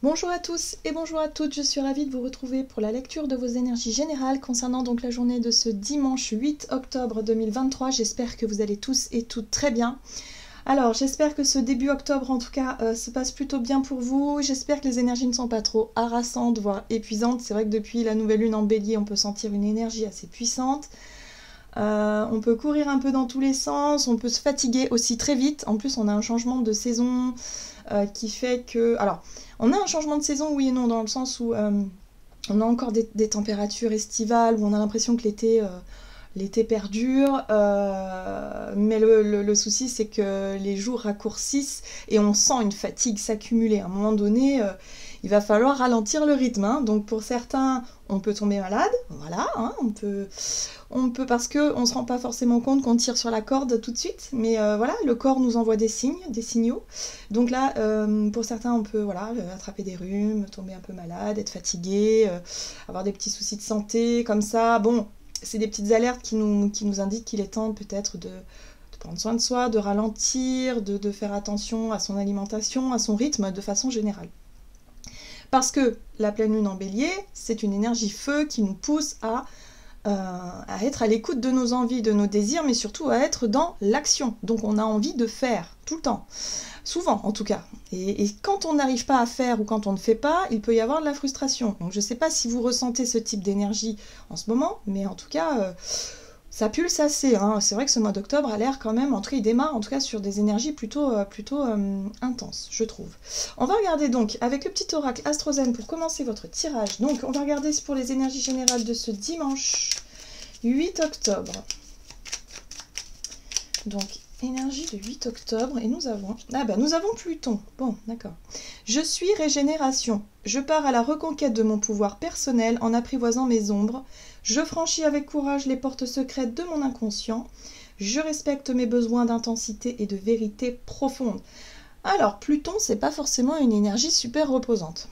Bonjour à tous et bonjour à toutes, je suis ravie de vous retrouver pour la lecture de vos énergies générales concernant donc la journée de ce dimanche 8 octobre 2023. J'espère que vous allez tous et toutes très bien. Alors j'espère que ce début octobre en tout cas se passe plutôt bien pour vous. J'espère que les énergies ne sont pas trop harassantes, voire épuisantes. C'est vrai que depuis la nouvelle lune en bélier, on peut sentir une énergie assez puissante. On peut courir un peu dans tous les sens, on peut se fatiguer aussi très vite. En plus on a un changement de saison qui fait que... Alors, on a un changement de saison, oui et non, dans le sens où on a encore des températures estivales, où on a l'impression que l'été perdure, mais le souci c'est que les jours raccourcissent et on sent une fatigue s'accumuler. À un moment donné, il va falloir ralentir le rythme, hein. Donc pour certains, on peut tomber malade, voilà, hein, on peut parce qu'on ne se rend pas forcément compte qu'on tire sur la corde tout de suite, mais voilà, le corps nous envoie des signes, des signaux. Donc là, pour certains, on peut voilà, attraper des rhumes, tomber un peu malade, être fatigué, avoir des petits soucis de santé, comme ça. Bon, c'est des petites alertes qui nous indiquent qu'il est temps peut-être de prendre soin de soi, de ralentir, de faire attention à son alimentation, à son rythme de façon générale. Parce que la pleine lune en bélier, c'est une énergie feu qui nous pousse à être à l'écoute de nos envies, de nos désirs, mais surtout à être dans l'action. Donc on a envie de faire, tout le temps. Souvent, en tout cas. Et quand on n'arrive pas à faire ou quand on ne fait pas, il peut y avoir de la frustration. Donc je ne sais pas si vous ressentez ce type d'énergie en ce moment, mais en tout cas... ça pulse assez, hein. C'est vrai que ce mois d'octobre a l'air quand même, en tout cas il démarre en tout cas sur des énergies plutôt intenses, je trouve. On va regarder donc avec le petit oracle Astrozen pour commencer votre tirage. Donc on va regarder pour les énergies générales de ce dimanche 8 octobre. Donc énergie de 8 octobre et nous avons... nous avons Pluton. Bon, d'accord. Je suis régénération. Je pars à la reconquête de mon pouvoir personnel en apprivoisant mes ombres. Je franchis avec courage les portes secrètes de mon inconscient. Je respecte mes besoins d'intensité et de vérité profonde. Alors, Pluton, c'est pas forcément une énergie super reposante.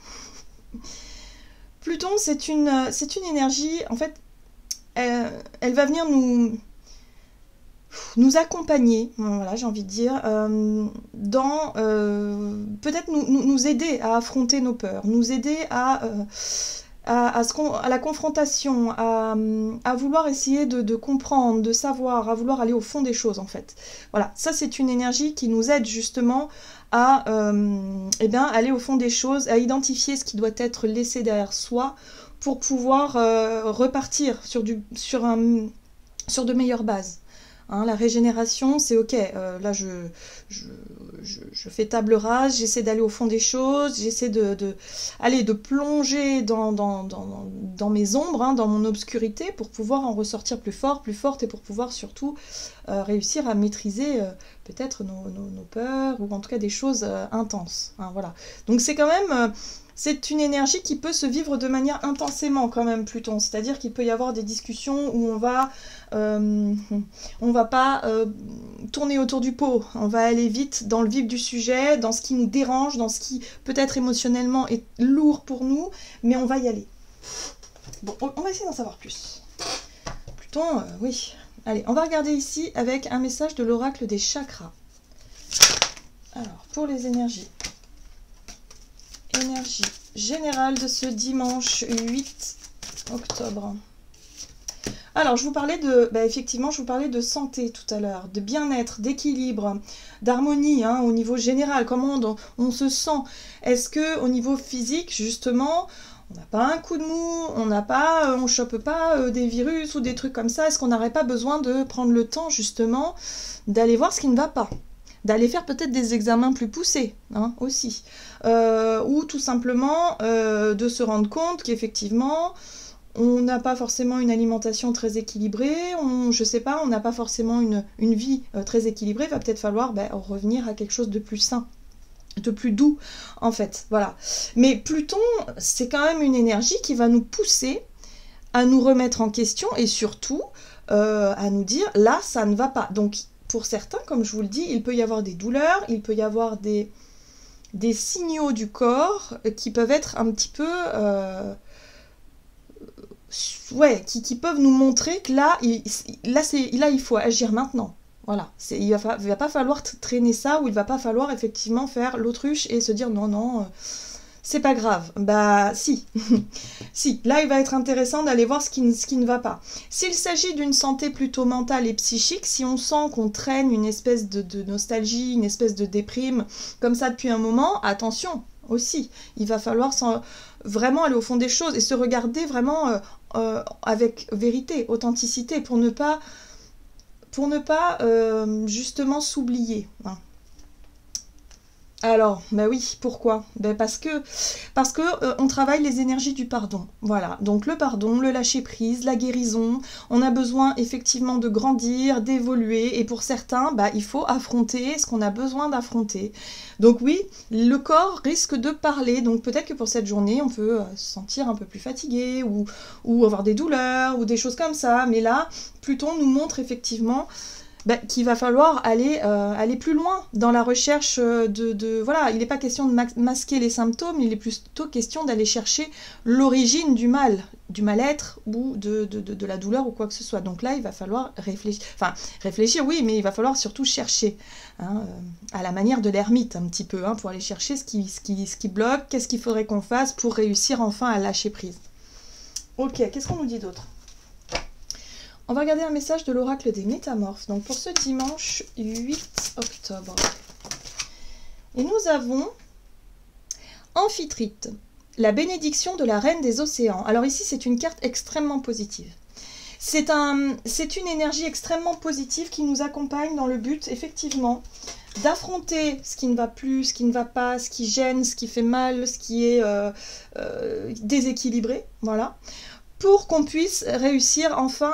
Pluton, c'est une énergie, en fait, elle va venir nous accompagner, voilà, j'ai envie de dire, dans peut-être nous aider à affronter nos peurs, nous aider à la confrontation, à vouloir essayer de comprendre, de savoir, à vouloir aller au fond des choses en fait. Voilà, ça c'est une énergie qui nous aide justement à aller au fond des choses, à identifier ce qui doit être laissé derrière soi pour pouvoir repartir sur de meilleures bases. Hein, la régénération, c'est ok, là je fais table rase, j'essaie d'aller au fond des choses, j'essaie de plonger dans mes ombres, hein, dans mon obscurité, pour pouvoir en ressortir plus fort, plus forte, et pour pouvoir surtout réussir à maîtriser peut-être nos peurs, ou en tout cas des choses intenses. Hein, voilà. Donc c'est quand même... c'est une énergie qui peut se vivre de manière intensément quand même, Pluton. C'est-à-dire qu'il peut y avoir des discussions où on va pas tourner autour du pot. On va aller vite dans le vif du sujet, dans ce qui nous dérange, dans ce qui peut-être émotionnellement est lourd pour nous, mais on va y aller. Bon, on va essayer d'en savoir plus. Pluton, oui. Allez, on va regarder ici avec un message de l'oracle des chakras. Alors, pour les énergie générale de ce dimanche 8 octobre. Alors, je vous parlais effectivement, je vous parlais de santé tout à l'heure, de bien-être, d'équilibre, d'harmonie, hein, au niveau général, comment on se sent. Est-ce que au niveau physique, justement, on n'a pas un coup de mou, on chope pas des virus ou des trucs comme ça? Est-ce qu'on n'aurait pas besoin de prendre le temps, justement, d'aller voir ce qui ne va pas? D'aller faire peut-être des examens plus poussés, hein, aussi. Ou tout simplement de se rendre compte qu'effectivement, on n'a pas forcément une alimentation très équilibrée, je sais pas, on n'a pas forcément une vie très équilibrée, il va peut-être falloir revenir à quelque chose de plus sain, de plus doux, en fait, voilà. Mais Pluton, c'est quand même une énergie qui va nous pousser à nous remettre en question et surtout à nous dire, là, ça ne va pas. Donc, pour certains, comme je vous le dis, il peut y avoir des douleurs, il peut y avoir des signaux du corps qui peuvent être un petit peu... qui peuvent nous montrer que là, il faut agir maintenant. Voilà, il va pas falloir traîner ça, ou il va pas falloir effectivement faire l'autruche et se dire non, c'est pas grave. Bah si, si, là il va être intéressant d'aller voir ce qui ne va pas. S'il s'agit d'une santé plutôt mentale et psychique, si on sent qu'on traîne une espèce de nostalgie, une espèce de déprime, comme ça depuis un moment, attention aussi, il va falloir vraiment aller au fond des choses et se regarder vraiment avec vérité, authenticité, pour ne pas justement s'oublier. Alors, bah oui, pourquoi? Ben parce que on travaille les énergies du pardon. Voilà, donc le pardon, le lâcher-prise, la guérison, on a besoin effectivement de grandir, d'évoluer, et pour certains, bah, il faut affronter ce qu'on a besoin d'affronter. Donc oui, le corps risque de parler, donc peut-être que pour cette journée, on peut se sentir un peu plus fatigué, ou avoir des douleurs, ou des choses comme ça, mais là, Pluton nous montre effectivement qu'il va falloir aller plus loin dans la recherche voilà, il n'est pas question de masquer les symptômes, il est plutôt question d'aller chercher l'origine du mal, du mal-être ou de la douleur ou quoi que ce soit. Donc là, il va falloir réfléchir, oui, mais il va falloir surtout chercher, hein, à la manière de l'ermite un petit peu, hein, pour aller chercher ce qui bloque, qu'est-ce qu'il faudrait qu'on fasse pour réussir enfin à lâcher prise. Ok, qu'est-ce qu'on nous dit d'autre? On va regarder un message de l'oracle des métamorphes, donc pour ce dimanche 8 octobre. Et nous avons Amphitrite, la bénédiction de la reine des océans. Alors ici, c'est une carte extrêmement positive. C'est une énergie extrêmement positive qui nous accompagne dans le but, effectivement, d'affronter ce qui ne va plus, ce qui ne va pas, ce qui gêne, ce qui fait mal, ce qui est déséquilibré, voilà, pour qu'on puisse réussir enfin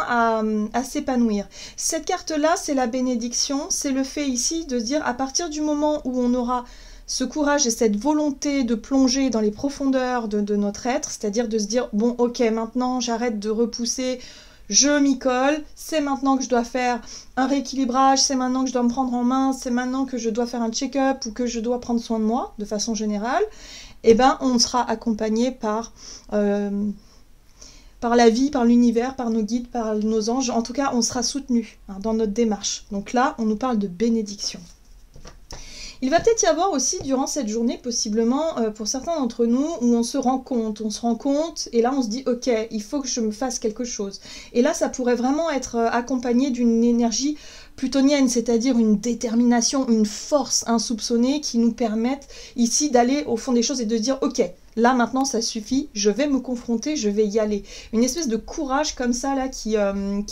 à s'épanouir. Cette carte-là, c'est la bénédiction, c'est le fait ici de se dire, à partir du moment où on aura ce courage et cette volonté de plonger dans les profondeurs de notre être, c'est-à-dire de se dire, bon, ok, maintenant j'arrête de repousser, je m'y colle, c'est maintenant que je dois faire un rééquilibrage, c'est maintenant que je dois me prendre en main, c'est maintenant que je dois faire un check-up ou que je dois prendre soin de moi, de façon générale, et ben on sera accompagné par la vie, par l'univers, par nos guides, par nos anges. En tout cas, on sera soutenu, hein, dans notre démarche. Donc là, on nous parle de bénédiction. Il va peut-être y avoir aussi, durant cette journée, possiblement, pour certains d'entre nous, où on se rend compte, et là on se dit, ok, il faut que je me fasse quelque chose. Et là, ça pourrait vraiment être accompagné d'une énergie plutonienne, c'est-à-dire une détermination, une force insoupçonnée qui nous permettent ici d'aller au fond des choses et de dire, ok, là maintenant ça suffit, je vais me confronter, je vais y aller. Une espèce de courage comme ça là qui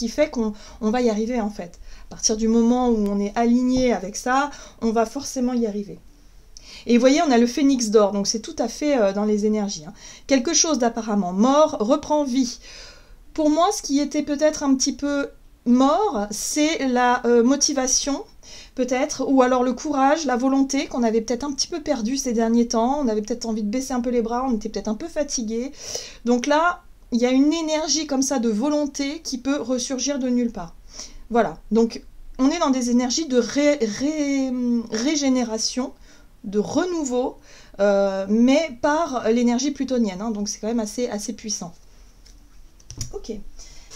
fait qu'on va y arriver en fait. À partir du moment où on est aligné avec ça, on va forcément y arriver. Et vous voyez, on a le phénix d'or, donc c'est tout à fait dans les énergies, hein. Quelque chose d'apparemment mort reprend vie. Pour moi, ce qui était peut-être un petit peu mort, c'est la motivation, peut-être, ou alors le courage, la volonté qu'on avait peut-être un petit peu perdu ces derniers temps. On avait peut-être envie de baisser un peu les bras, on était peut-être un peu fatigué. Donc là, il y a une énergie comme ça de volonté qui peut ressurgir de nulle part. Voilà, donc on est dans des énergies de régénération, de renouveau, mais par l'énergie plutonienne, hein, donc c'est quand même assez puissant. Ok,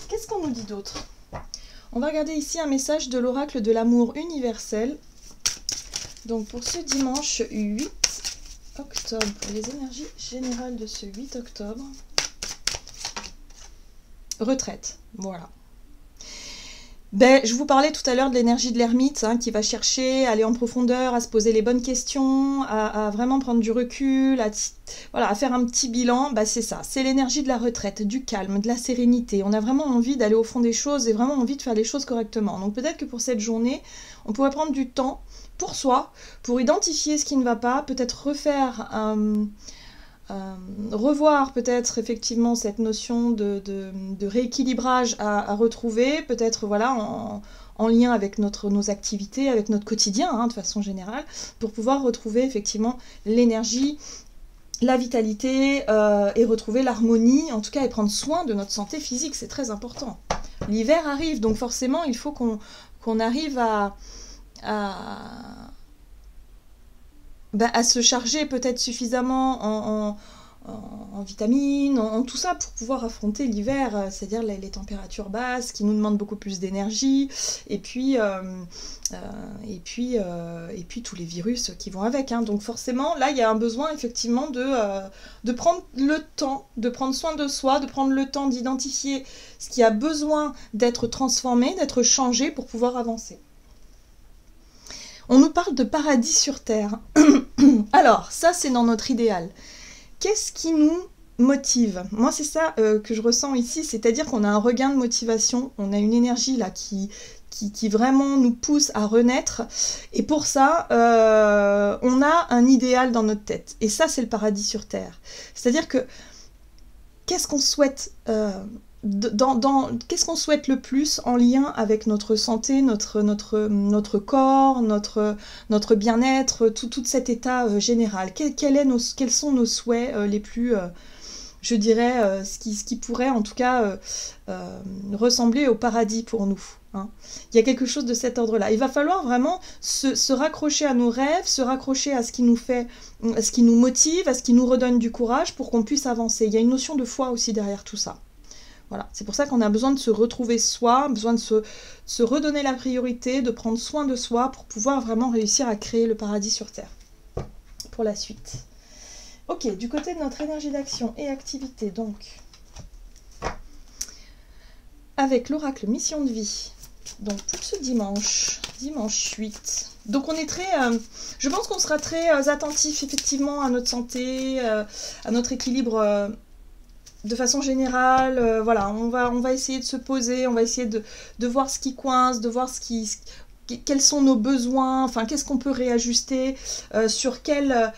qu'est-ce qu'on nous dit d'autre? On va regarder ici un message de l'oracle de l'amour universel. Donc pour ce dimanche 8 octobre, pour les énergies générales de ce 8 octobre. Retraite, voilà. Je vous parlais tout à l'heure de l'énergie de l'ermite, hein, qui va chercher à aller en profondeur, à se poser les bonnes questions, à vraiment prendre du recul, à faire un petit bilan. C'est ça, c'est l'énergie de la retraite, du calme, de la sérénité. On a vraiment envie d'aller au fond des choses et vraiment envie de faire les choses correctement. Donc peut-être que pour cette journée, on pourrait prendre du temps pour soi, pour identifier ce qui ne va pas, peut-être revoir peut-être effectivement cette notion de rééquilibrage à retrouver, peut-être voilà en lien avec nos activités, avec notre quotidien, hein, de façon générale, pour pouvoir retrouver effectivement l'énergie, la vitalité et retrouver l'harmonie, en tout cas, et prendre soin de notre santé physique, c'est très important. L'hiver arrive, donc forcément il faut qu'on arrive à se charger peut-être suffisamment en vitamines, en tout ça pour pouvoir affronter l'hiver, c'est-à-dire les températures basses qui nous demandent beaucoup plus d'énergie, et puis tous les virus qui vont avec. Hein. Donc forcément, là, il y a un besoin effectivement de prendre le temps, de prendre soin de soi, de prendre le temps d'identifier ce qui a besoin d'être transformé, d'être changé pour pouvoir avancer. On nous parle de paradis sur Terre. Alors, ça, c'est dans notre idéal. Qu'est-ce qui nous motive? Moi, c'est ça que je ressens ici, c'est-à-dire qu'on a un regain de motivation, on a une énergie là qui vraiment nous pousse à renaître, et pour ça, on a un idéal dans notre tête, et ça, c'est le paradis sur Terre. C'est-à-dire que, qu'est-ce qu'on souhaite qu'est-ce qu'on souhaite le plus en lien avec notre santé, notre corps, notre bien-être, tout cet état général? Quels sont nos souhaits les plus, je dirais, ce qui pourrait en tout cas ressembler au paradis pour nous, hein. Il y a quelque chose de cet ordre-là. Il va falloir vraiment se raccrocher à nos rêves, se raccrocher à ce qui nous fait, à ce qui nous motive, à ce qui nous redonne du courage pour qu'on puisse avancer. Il y a une notion de foi aussi derrière tout ça. Voilà, c'est pour ça qu'on a besoin de se retrouver soi, besoin de se redonner la priorité, de prendre soin de soi pour pouvoir vraiment réussir à créer le paradis sur Terre. Pour la suite. Ok, du côté de notre énergie d'action et activité, donc, avec l'oracle mission de vie, donc pour ce dimanche 8. Donc on est très, je pense qu'on sera très attentif effectivement à notre santé, à notre équilibre de façon générale, voilà, on va essayer de se poser, on va essayer de voir ce qui coince, de voir quels sont nos besoins, enfin qu'est-ce qu'on peut réajuster, sur quelle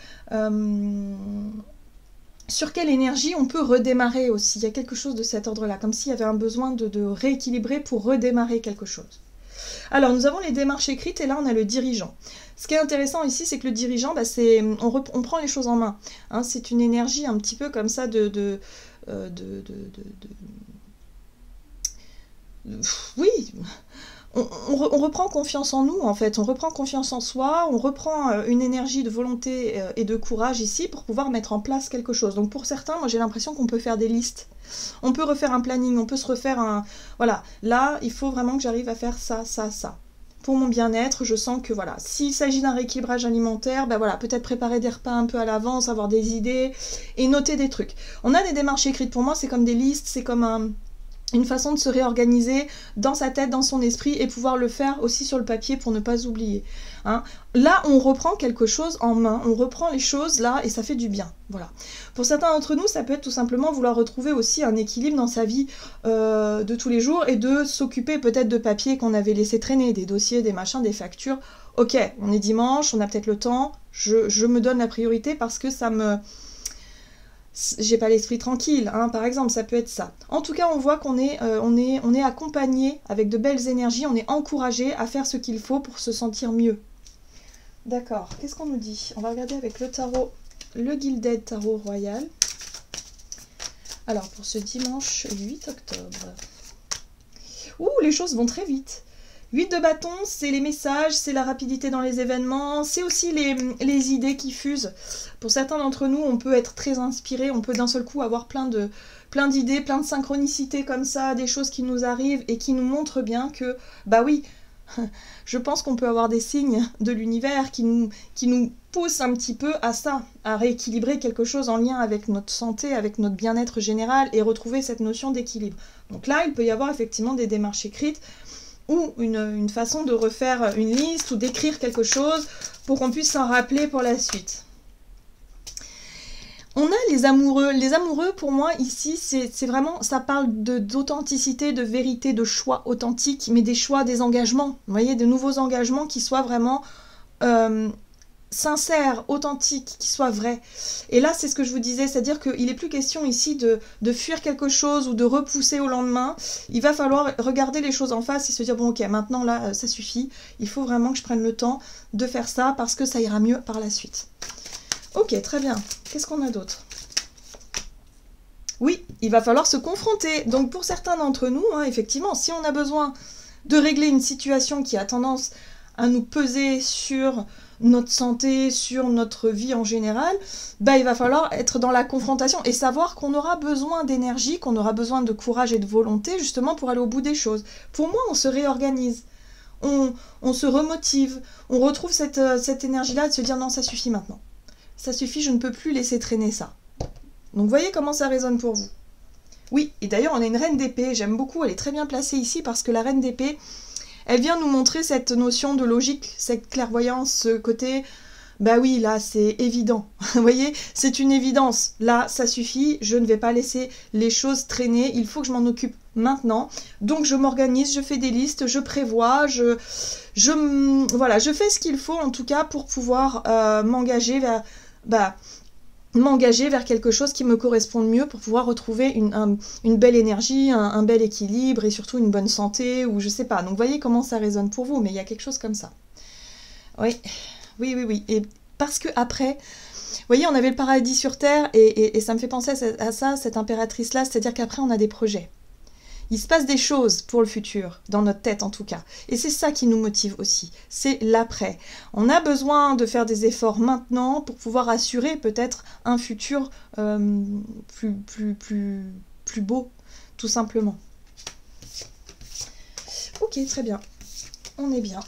énergie on peut redémarrer aussi. Il y a quelque chose de cet ordre-là, comme s'il y avait un besoin de rééquilibrer pour redémarrer quelque chose. Alors, nous avons les démarches écrites et là, on a le dirigeant. Ce qui est intéressant ici, c'est que le dirigeant, bah, on prend les choses en main. Hein, c'est une énergie un petit peu comme ça oui, on reprend confiance en nous, en fait. On reprend confiance en soi, on reprend une énergie de volonté et de courage ici pour pouvoir mettre en place quelque chose. Donc pour certains, moi j'ai l'impression qu'on peut faire des listes. On peut refaire un planning, on peut se refaire un... Voilà, là, il faut vraiment que j'arrive à faire ça, ça, ça. Pour mon bien-être, je sens que voilà, s'il s'agit d'un rééquilibrage alimentaire, ben voilà, peut-être préparer des repas un peu à l'avance, avoir des idées et noter des trucs. On a des démarches écrites, pour moi, c'est comme des listes, c'est comme une façon de se réorganiser dans sa tête, dans son esprit, et pouvoir le faire aussi sur le papier pour ne pas oublier. Hein. Là, on reprend quelque chose en main, on reprend les choses là, et ça fait du bien. Voilà. Pour certains d'entre nous, ça peut être tout simplement vouloir retrouver aussi un équilibre dans sa vie de tous les jours, et de s'occuper peut-être de papiers qu'on avait laissé traîner, des dossiers, des machins, des factures. Ok, on est dimanche, on a peut-être le temps, je me donne la priorité parce que ça me... J'ai pas l'esprit tranquille, hein, par exemple, ça peut être ça. En tout cas, on voit qu'on est, on est accompagné avec de belles énergies, on est encouragé à faire ce qu'il faut pour se sentir mieux. D'accord, qu'est-ce qu'on nous dit? On va regarder avec le tarot, le Gilded Tarot Royal. Alors, pour ce dimanche 8 octobre. Ouh, les choses vont très vite. 8 de bâton, c'est les messages, c'est la rapidité dans les événements, c'est aussi les idées qui fusent. Pour certains d'entre nous, on peut être très inspiré, on peut d'un seul coup avoir plein d'idées, plein de synchronicités comme ça, des choses qui nous arrivent et qui nous montrent bien que, bah oui, je pense qu'on peut avoir des signes de l'univers qui nous poussent un petit peu à ça, à rééquilibrer quelque chose en lien avec notre santé, avec notre bien-être général et retrouver cette notion d'équilibre. Donc là, il peut y avoir effectivement des démarches écrites, ou une façon de refaire une liste ou d'écrire quelque chose pour qu'on puisse s'en rappeler pour la suite. On a les amoureux. Les amoureux, pour moi, ici, c'est vraiment, ça parle d'authenticité, de vérité, de choix authentiques, mais des choix, des engagements. Vous voyez, de nouveaux engagements qui soient vraiment sincères, authentiques, qui soient vrais. Et là, c'est ce que je vous disais, c'est-à-dire qu'il n'est plus question ici de fuir quelque chose ou de repousser au lendemain. Il va falloir regarder les choses en face et se dire, bon ok, maintenant là, ça suffit. Il faut vraiment que je prenne le temps de faire ça parce que ça ira mieux par la suite. Ok, très bien. Qu'est-ce qu'on a d'autre? Oui, il va falloir se confronter. Donc pour certains d'entre nous, hein, effectivement, si on a besoin de régler une situation qui a tendance à nous peser sur notre santé, sur notre vie en général, bah, il va falloir être dans la confrontation et savoir qu'on aura besoin d'énergie, qu'on aura besoin de courage et de volonté justement pour aller au bout des choses. Pour moi, on se réorganise, on se remotive, on retrouve cette énergie-là de se dire non, ça suffit maintenant. Ça suffit, je ne peux plus laisser traîner ça. Donc voyez comment ça résonne pour vous. Oui, et d'ailleurs on a une reine d'épée, j'aime beaucoup, elle est très bien placée ici parce que la reine d'épée, elle vient nous montrer cette notion de logique, cette clairvoyance, ce côté, bah oui, là c'est évident, vous voyez, c'est une évidence, là ça suffit, je ne vais pas laisser les choses traîner, il faut que je m'en occupe maintenant, donc je m'organise, je fais des listes, je prévois, voilà, je fais ce qu'il faut en tout cas pour pouvoir m'engager vers quelque chose qui me corresponde mieux pour pouvoir retrouver une belle énergie, un bel équilibre et surtout une bonne santé ou je sais pas. Donc voyez comment ça résonne pour vous, mais il y a quelque chose comme ça. Oui, oui, oui, oui. Et parce que après, vous voyez, on avait le paradis sur terre et ça me fait penser à ça, cette impératrice-là, c'est-à-dire qu'après on a des projets. Il se passe des choses pour le futur, dans notre tête en tout cas. Et c'est ça qui nous motive aussi, c'est l'après. On a besoin de faire des efforts maintenant pour pouvoir assurer peut-être un futur plus beau, tout simplement. Ok, très bien. On est bien.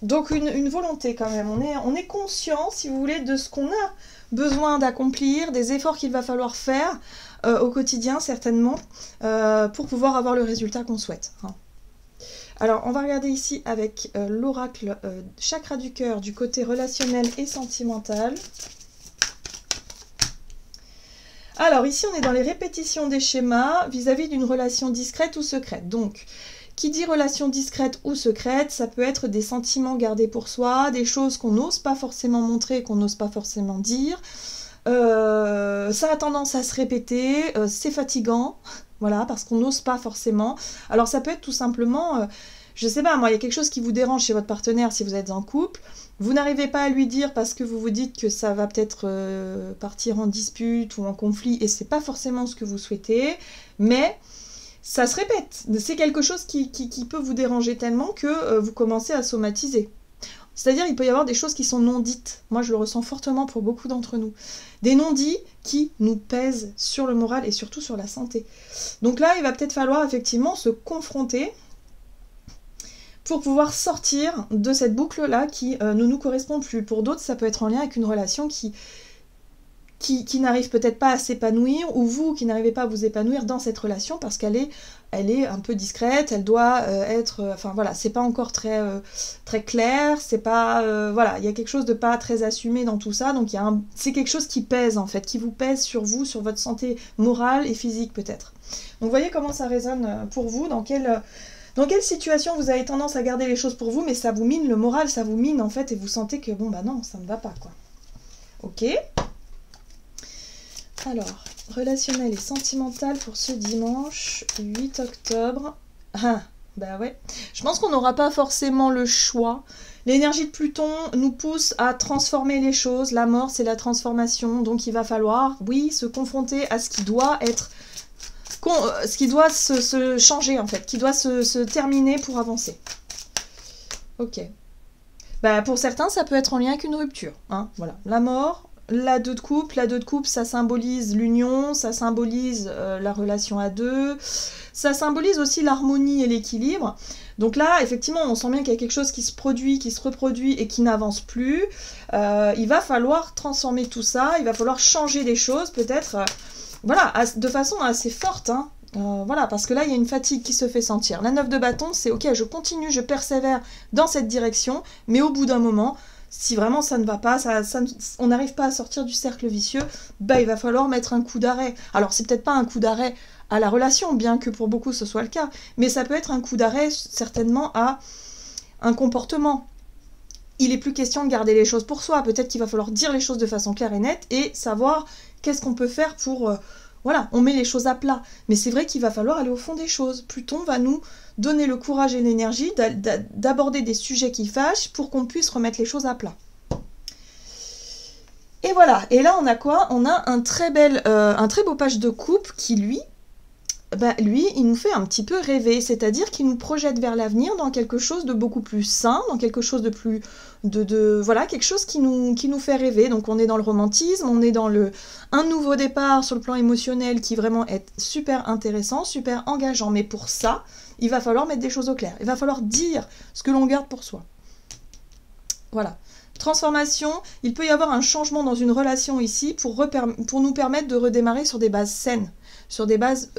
Donc une volonté quand même. On est conscient, si vous voulez, de ce qu'on a besoin d'accomplir, des efforts qu'il va falloir faire au quotidien certainement pour pouvoir avoir le résultat qu'on souhaite. Hein. Alors on va regarder ici avec l'oracle chakra du cœur du côté relationnel et sentimental. Alors ici on est dans les répétitions des schémas vis-à-vis d'une relation discrète ou secrète. Donc qui dit relation discrète ou secrète, ça peut être des sentiments gardés pour soi, des choses qu'on n'ose pas forcément montrer, qu'on n'ose pas forcément dire. Ça a tendance à se répéter, c'est fatigant, voilà, parce qu'on n'ose pas forcément. Alors ça peut être tout simplement, je sais pas, moi, il y a quelque chose qui vous dérange chez votre partenaire si vous êtes en couple, vous n'arrivez pas à lui dire parce que vous vous dites que ça va peut-être partir en dispute ou en conflit, et c'est pas forcément ce que vous souhaitez, mais ça se répète. C'est quelque chose qui peut vous déranger tellement que vous commencez à somatiser. C'est-à-dire, il peut y avoir des choses qui sont non dites. Moi, je le ressens fortement pour beaucoup d'entre nous. Des non-dits qui nous pèsent sur le moral et surtout sur la santé. Donc là, il va peut-être falloir effectivement se confronter pour pouvoir sortir de cette boucle-là qui ne nous correspond plus. Pour d'autres, ça peut être en lien avec une relation qui n'arrive peut-être pas à s'épanouir, ou vous qui n'arrivez pas à vous épanouir dans cette relation parce qu'elle est un peu discrète, elle doit être, enfin voilà, c'est pas encore très clair, c'est pas, voilà, il y a quelque chose de pas très assumé dans tout ça, donc c'est quelque chose qui pèse en fait, qui vous pèse sur vous, sur votre santé morale et physique peut-être. Donc voyez comment ça résonne pour vous, dans quelle situation vous avez tendance à garder les choses pour vous, mais ça vous mine le moral, ça vous mine en fait, et vous sentez que bon bah non, ça ne va pas quoi. Ok. Alors, relationnel et sentimental pour ce dimanche 8 octobre. Ah, bah ouais. Je pense qu'on n'aura pas forcément le choix. L'énergie de Pluton nous pousse à transformer les choses. La mort, c'est la transformation. Donc il va falloir, oui, se confronter à ce qui doit être... ce qui doit se changer, en fait. Qui doit se terminer pour avancer. Ok. Bah, pour certains, ça peut être en lien avec une rupture. Hein, voilà. La mort... La 2 de coupe, ça symbolise l'union, ça symbolise la relation à deux, ça symbolise aussi l'harmonie et l'équilibre. Donc là, effectivement, on sent bien qu'il y a quelque chose qui se produit, qui se reproduit et qui n'avance plus. Il va falloir transformer tout ça, il va falloir changer les choses, peut-être, voilà, de façon assez forte, hein. Voilà, parce que là, il y a une fatigue qui se fait sentir. La 9 de bâton, c'est ok, je continue, je persévère dans cette direction, mais au bout d'un moment... Si vraiment ça ne va pas, on n'arrive pas à sortir du cercle vicieux, bah il va falloir mettre un coup d'arrêt. Alors c'est peut-être pas un coup d'arrêt à la relation, bien que pour beaucoup ce soit le cas, mais ça peut être un coup d'arrêt certainement à un comportement. Il n'est plus question de garder les choses pour soi, peut-être qu'il va falloir dire les choses de façon claire et nette et savoir qu'est-ce qu'on peut faire pour... voilà, on met les choses à plat. Mais c'est vrai qu'il va falloir aller au fond des choses. Pluton va nous donner le courage et l'énergie d'aborder des sujets qui fâchent pour qu'on puisse remettre les choses à plat. Et voilà, et là on a quoi? On a un très beau page de coupe qui lui bah, lui, il nous fait un petit peu rêver, c'est-à-dire qu'il nous projette vers l'avenir dans quelque chose de beaucoup plus sain, dans quelque chose de plus... voilà, quelque chose qui nous fait rêver. Donc on est dans le romantisme, on est dans un nouveau départ sur le plan émotionnel qui vraiment est super intéressant, super engageant. Mais pour ça, il va falloir mettre des choses au clair. Il va falloir dire ce que l'on garde pour soi. Voilà. Transformation, il peut y avoir un changement dans une relation ici pour nous permettre de redémarrer sur des bases saines, sur des bases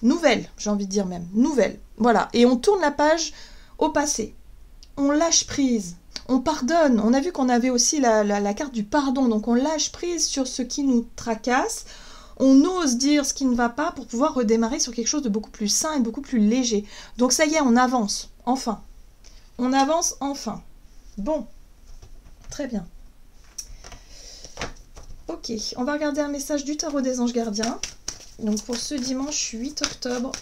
nouvelles, j'ai envie de dire même, nouvelles. Voilà, et on tourne la page au passé. On lâche prise, on pardonne. On a vu qu'on avait aussi la carte du pardon, donc on lâche prise sur ce qui nous tracasse. On ose dire ce qui ne va pas pour pouvoir redémarrer sur quelque chose de beaucoup plus sain et beaucoup plus léger. Donc ça y est, on avance, enfin. On avance enfin. Bon. Très bien. Ok, on va regarder un message du tarot des anges gardiens. Donc pour ce dimanche 8 octobre.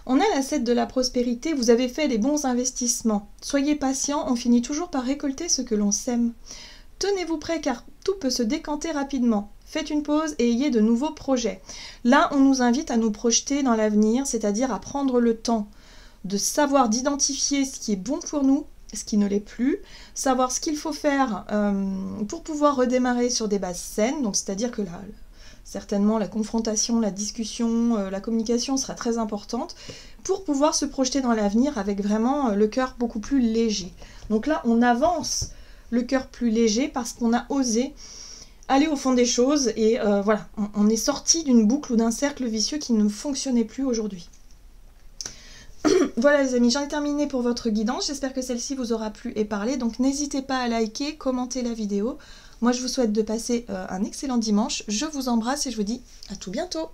On a la 7 de la prospérité, vous avez fait les bons investissements. Soyez patient, on finit toujours par récolter ce que l'on sème. Tenez-vous prêt car tout peut se décanter rapidement. Faites une pause et ayez de nouveaux projets. Là, on nous invite à nous projeter dans l'avenir, c'est-à-dire à prendre le temps de savoir, d'identifier ce qui est bon pour nous, ce qui ne l'est plus, savoir ce qu'il faut faire pour pouvoir redémarrer sur des bases saines, donc c'est-à-dire que là, certainement la confrontation, la discussion, la communication sera très importante, pour pouvoir se projeter dans l'avenir avec vraiment le cœur beaucoup plus léger. Donc là, on avance le cœur plus léger parce qu'on a osé aller au fond des choses et voilà, on est sorti d'une boucle ou d'un cercle vicieux qui ne fonctionnait plus aujourd'hui. Voilà les amis, j'en ai terminé pour votre guidance, j'espère que celle-ci vous aura plu et parlé, donc n'hésitez pas à liker, commenter la vidéo. Moi je vous souhaite de passer un excellent dimanche, je vous embrasse et je vous dis à tout bientôt.